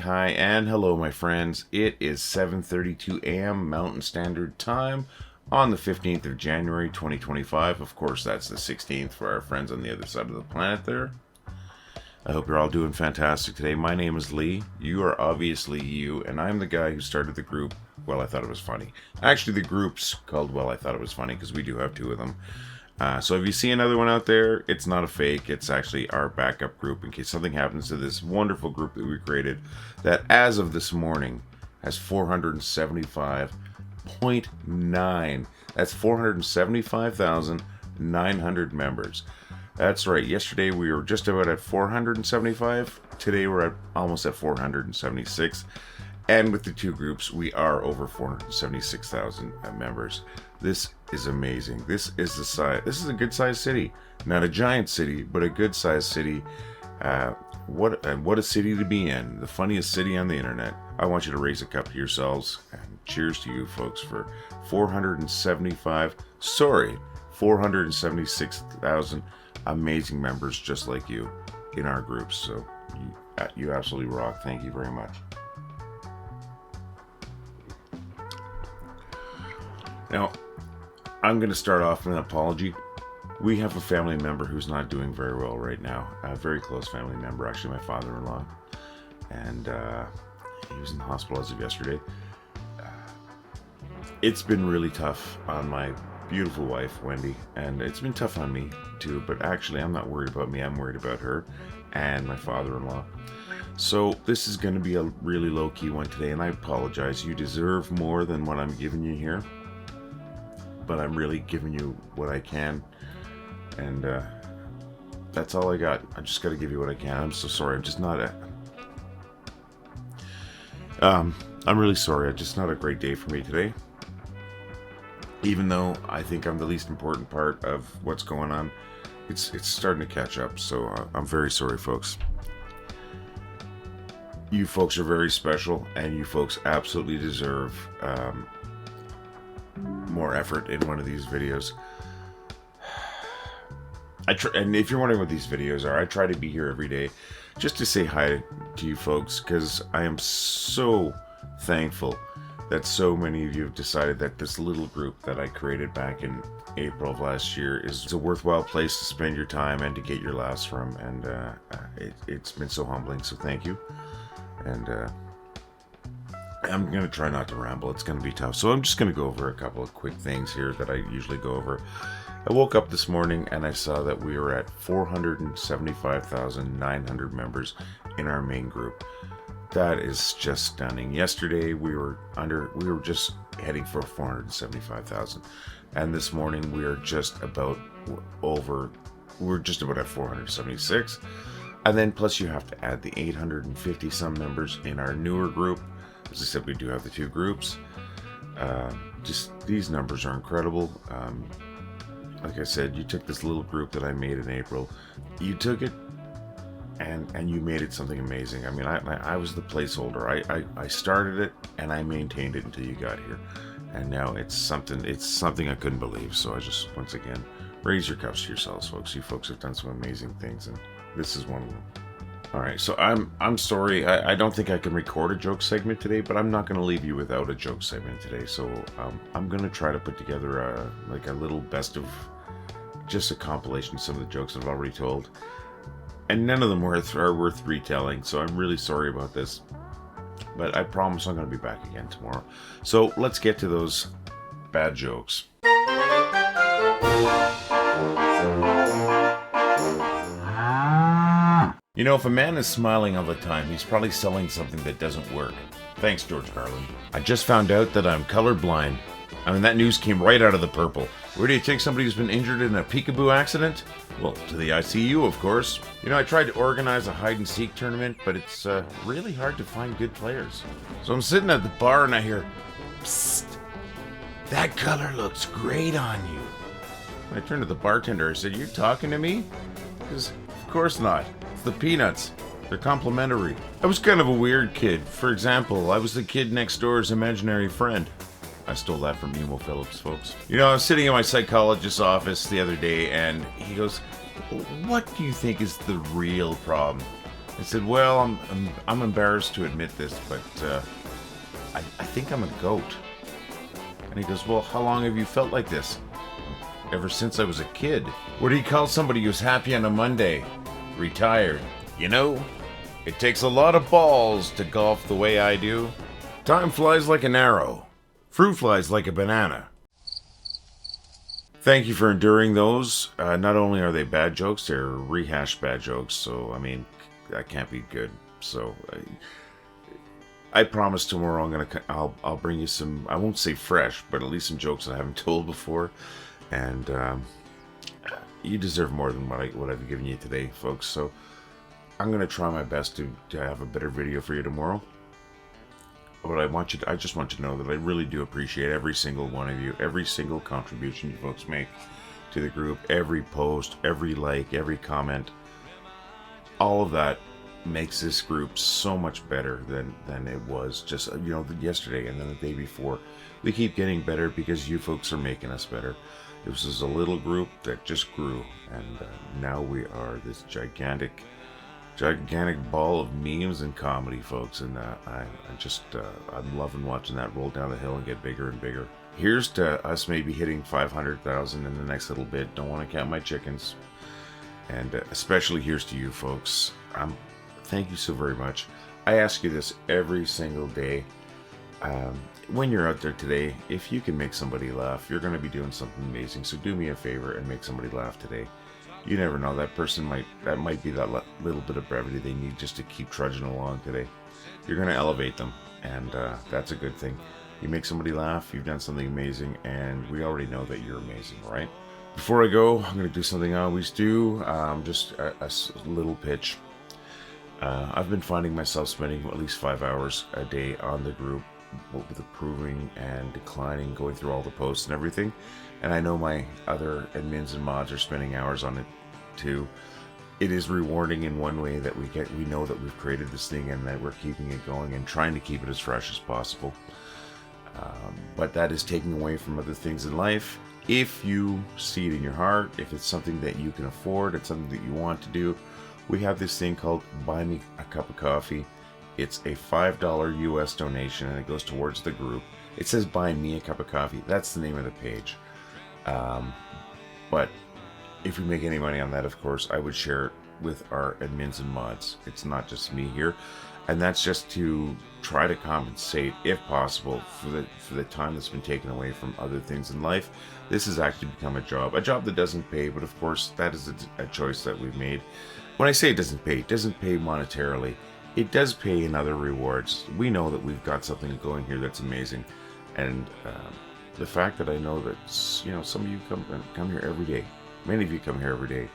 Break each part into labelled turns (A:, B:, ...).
A: hi, and hello, my friends. It is 7:32 a.m. Mountain Standard Time on the 15th of January, 2025. Of course, that's the 16th for our friends on the other side of the planet there. I hope you're all doing fantastic today. My name is Lee. You are obviously you, and I'm the guy who started the group, Well, I Thought It Was Funny. Actually, the group's called Well, I Thought It Was Funny because we do have two of them. So if you see another one out there, it's not a fake. It's actually our backup group in case something happens to this wonderful group that we created that as of this morning has 475.9. That's 475,900 members. That's right. Yesterday we were just about at 475. Today we're at almost at 476. And with the two groups, we are over 476,000 members. This is amazing. This is the size. This is a good-sized city. Not a giant city, but a good-sized city. What a city to be in. The funniest city on the internet. I want you to raise a cup to yourselves. And cheers to you folks for 476,000 amazing members just like you in our groups. So you absolutely rock. Thank you very much. Now, I'm going to start off with an apology. We have a family member who's not doing very well right now. A very close family member, actually my father-in-law. And he was in the hospital as of yesterday. It's been really tough on my beautiful wife, Wendy. And it's been tough on me, too. But actually, I'm not worried about me. I'm worried about her and my father-in-law. So this is going to be a really low-key one today. And I apologize. You deserve more than what I'm giving you here. But I'm really giving you what I can, and that's all I got. I just got to give you what I can. I'm so sorry. I'm just not I'm really sorry. It's just not a great day for me today. Even though I think I'm the least important part of what's going on, it's starting to catch up. So I'm very sorry, folks. You folks are very special, and you folks absolutely deserve more effort in one of these videos. And if you're wondering what these videos are, I try to be here every day just to say hi to you folks, because I am so thankful that so many of you have decided that this little group that I created back in April of last year is a worthwhile place to spend your time and to get your laughs from, and it's been so humbling, so thank you. And I'm going to try not to ramble. It's going to be tough. So I'm just going to go over a couple of quick things here that I usually go over. I woke up this morning and I saw that we were at 475,900 members in our main group. That is just stunning. Yesterday we were just heading for 475,000. And this morning we're just about at 476. And then plus you have to add the 850 some members in our newer group. As I said, we do have the two groups. Just these numbers are incredible. Like I said, you took this little group that I made in April. You took it and you made it something amazing. I mean, I was the placeholder. I started it and I maintained it until you got here. And now it's something I couldn't believe. So I just, once again, raise your cups to yourselves, folks. You folks have done some amazing things, and this is one of them. All right, so I'm sorry. I don't think I can record a joke segment today, but I'm not going to leave you without a joke segment today. So I'm going to try to put together a little best of, just a compilation of some of the jokes that I've already told, and none of them are worth retelling. So I'm really sorry about this, but I promise I'm going to be back again tomorrow. So let's get to those bad jokes. You know, if a man is smiling all the time, he's probably selling something that doesn't work. Thanks, George Carlin. I just found out that I'm colorblind. I mean, that news came right out of the purple. Where do you take somebody who's been injured in a peekaboo accident? Well, to the ICU, of course. You know, I tried to organize a hide-and-seek tournament, but it's really hard to find good players. So I'm sitting at the bar and I hear, "Psst, that color looks great on you." I turned to the bartender. I said, "You talking to me?" Because, of course not. The peanuts. They're complimentary. I was kind of a weird kid. For example, I was the kid next door's imaginary friend. I stole that from Emo Phillips, folks. You know, I was sitting in my psychologist's office the other day, and he goes, "What do you think is the real problem?" I said, well, I'm embarrassed to admit this, but I think I'm a goat. And he goes, well, how long have you felt like this? Ever since I was a kid. What do you call somebody who's happy on a Monday? Retired. You know, it takes a lot of balls to golf the way I do. Time flies like an arrow. Fruit flies like a banana. Thank you for enduring those. Not only are they bad jokes, they're rehashed bad jokes. So, I mean, that can't be good. So, I promise tomorrow I'll bring you some, I won't say fresh, but at least some jokes that I haven't told before. And you deserve more than what I've given you today, folks. So I'm going to try my best to have a better video for you tomorrow. But I just want you to know that I really do appreciate every single one of you, every single contribution you folks make to the group, every post, every like, every comment. All of that makes this group so much better than it was just, yesterday and then the day before. We keep getting better because you folks are making us better. It was just a little group that just grew, and now we are this gigantic ball of memes and comedy, folks. And I'm loving watching that roll down the hill and get bigger and bigger. Here's to us maybe hitting 500,000 in the next little bit. Don't want to count my chickens. And especially here's to you folks. Thank you so very much. I ask you this every single day. When you're out there today, if you can make somebody laugh, you're going to be doing something amazing. So do me a favor and make somebody laugh today. You never know, that person might be that little bit of brevity they need just to keep trudging along today. You're going to elevate them, and that's a good thing. You make somebody laugh, you've done something amazing, and we already know that you're amazing, right? Before I go, I'm going to do something I always do, just a little pitch. I've been finding myself spending at least 5 hours a day on the group, with approving and declining, going through all the posts and everything. And I know my other admins and mods are spending hours on it too. It is rewarding in one way that we know that we've created this thing and that we're keeping it going and trying to keep it as fresh as possible. But that is taking away from other things in life. If you see it in your heart, if it's something that you can afford, it's something that you want to do, we have this thing called Buy Me a Cup of Coffee. It's a $5 US donation, and it goes towards the group. It says Buy Me a Cup of Coffee. That's the name of the page. But if we make any money on that, of course, I would share it with our admins and mods. It's not just me here. And that's just to try to compensate, if possible, for the time that's been taken away from other things in life. This has actually become a job that doesn't pay, but of course, that is a choice that we've made. When I say it doesn't pay monetarily. It does pay in other rewards. We know that we've got something going here that's amazing, and the fact that I know that some of you come here every day, many of you come here every day,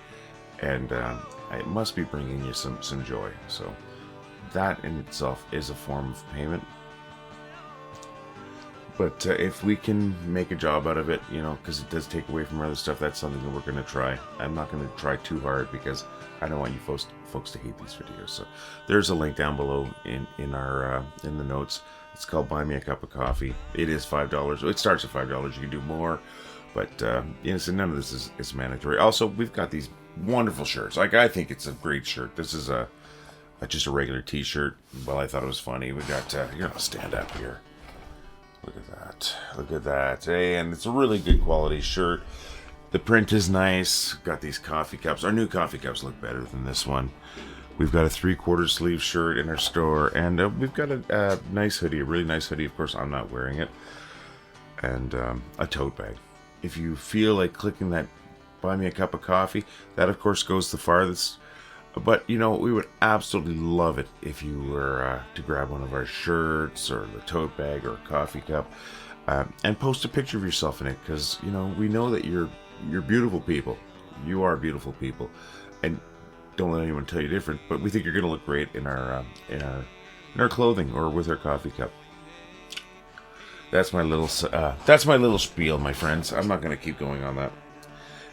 A: and it must be bringing you some joy. So that in itself is a form of payment. But if we can make a job out of it, because it does take away from other stuff, that's something that we're going to try. I'm not going to try too hard because I don't want you folks to hate these videos. So there's a link down below in the notes. It's called Buy Me a Cup of Coffee. It is $5. It starts at $5. You can do more, but so none of this is mandatory. Also, we've got these wonderful shirts. Like, I think it's a great shirt. This is just a regular T-shirt. Well, I thought it was funny. We got stand up here. Look at that. Hey, and it's a really good quality shirt. The print is nice. Got these coffee cups. Our new coffee cups look better than this one. We've got a 3/4 sleeve shirt in our store, and we've got a nice hoodie, a really nice hoodie. Of course, I'm not wearing it. And a tote bag. If you feel like clicking that Buy Me a Cup of Coffee, that of course goes the farthest. But, we would absolutely love it if you were to grab one of our shirts or the tote bag or a coffee cup and post a picture of yourself in it, because, we know that you're beautiful people. You are beautiful people. And don't let anyone tell you different, but we think you're going to look great in our clothing or with our coffee cup. That's my little spiel, my friends. I'm not going to keep going on that.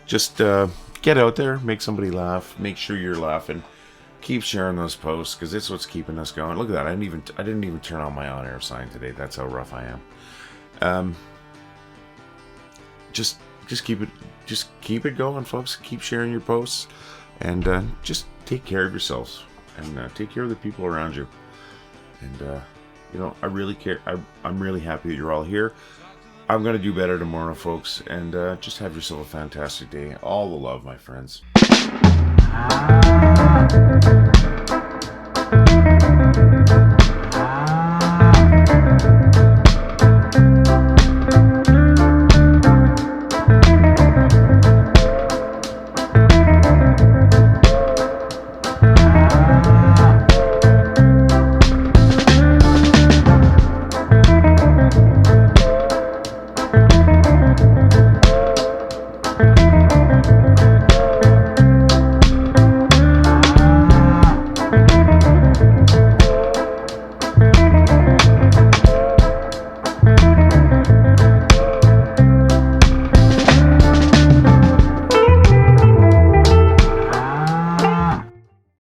A: Just get out there, make somebody laugh, make sure you're laughing, keep sharing those posts, because it's what's keeping us going. Look at that! I didn't even turn on my on-air sign today. That's how rough I am. Just keep it going, folks. Keep sharing your posts, and just take care of yourselves. and take care of the people around you. And you know, I really care. I'm really happy that you're all here. I'm gonna do better tomorrow, folks, and just have yourself a fantastic day. All the love, my friends.